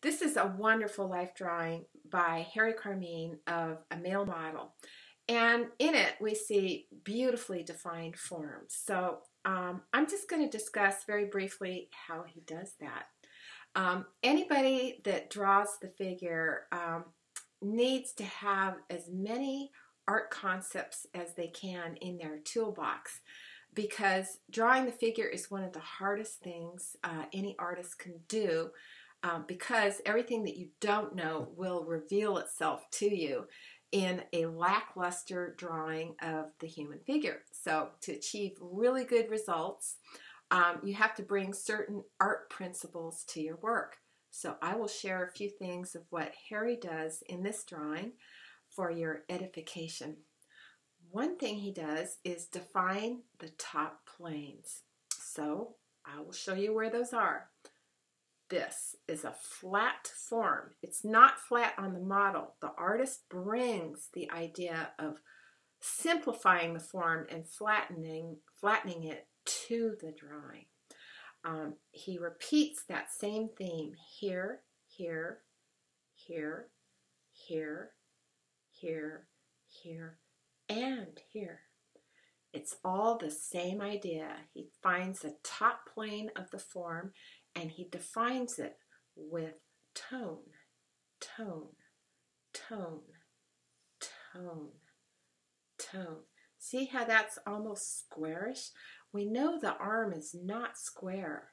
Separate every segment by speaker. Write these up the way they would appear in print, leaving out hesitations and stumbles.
Speaker 1: This is a wonderful life drawing by Harry Carmean of a male model. And in it, we see beautifully defined forms. So I'm just going to discuss very briefly how he does that. Anybody that draws the figure needs to have as many art concepts as they can in their toolbox, because drawing the figure is one of the hardest things any artist can do, because everything that you don't know will reveal itself to you in a lackluster drawing of the human figure. So to achieve really good results, you have to bring certain art principles to your work. So I will share a few things of what Harry does in this drawing for your edification. One thing he does is define the top planes. So I will show you where those are. This is a flat form. It's not flat on the model. The artist brings the idea of simplifying the form and flattening it to the drawing. He repeats that same theme here, here, here, here, here, here, and here. It's all the same idea. He finds the top plane of the form and he defines it with tone, tone, tone, tone, tone. See how that's almost squarish? We know the arm is not square,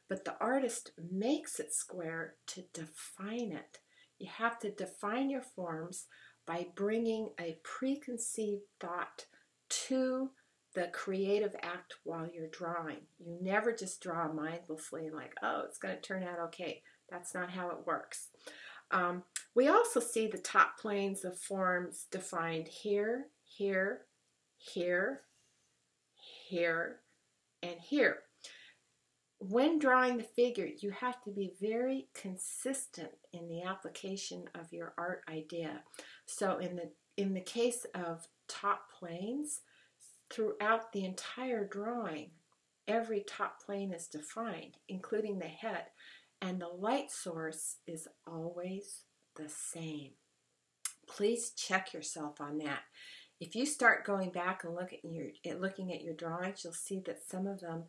Speaker 1: but the artist makes it square to define it. You have to define your forms by bringing a preconceived thought to the creative act while you're drawing. You never just draw mindlessly and like, oh, it's going to turn out okay. That's not how it works. We also see the top planes of forms defined here, here, here, here, and here. When drawing the figure, you have to be very consistent in the application of your art idea. So in the case of top planes, throughout the entire drawing, every top plane is defined, including the head, and the light source is always the same. Please check yourself on that. If you start going back and looking at your drawings, you'll see that some of them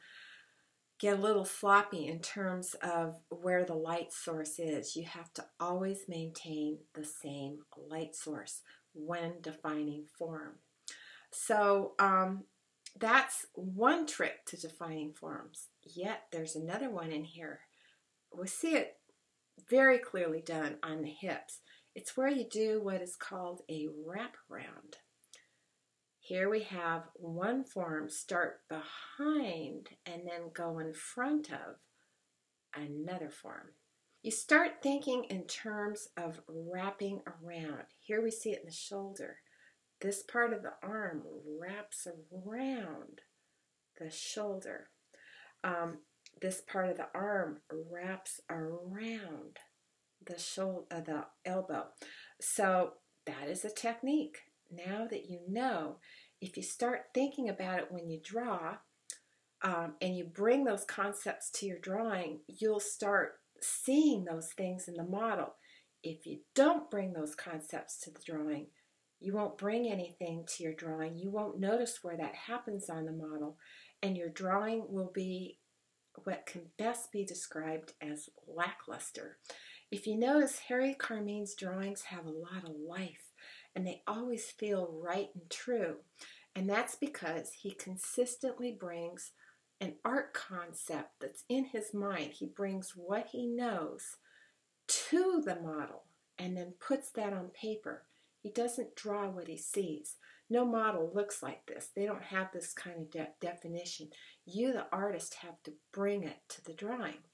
Speaker 1: get a little sloppy in terms of where the light source is. You have to always maintain the same light source when defining form. So that's one trick to defining forms. Yet there's another one in here. We see it very clearly done on the hips. It's where you do what is called a wraparound. Here we have one form start behind and then go in front of another form. You start thinking in terms of wrapping around. Here we see it in the shoulder. This part of the arm wraps around the shoulder. This part of the arm wraps around the elbow. So that is a technique. Now that you know, if you start thinking about it when you draw, and you bring those concepts to your drawing, you'll start seeing those things in the model. If you don't bring those concepts to the drawing, you won't bring anything to your drawing. You won't notice where that happens on the model, and your drawing will be what can best be described as lackluster. If you notice, Harry Carmean's drawings have a lot of life, and they always feel right and true. And that's because he consistently brings an art concept that's in his mind. He brings what he knows to the model and then puts that on paper. He doesn't draw what he sees. No model looks like this. They don't have this kind of definition. You, the artist, have to bring it to the drawing.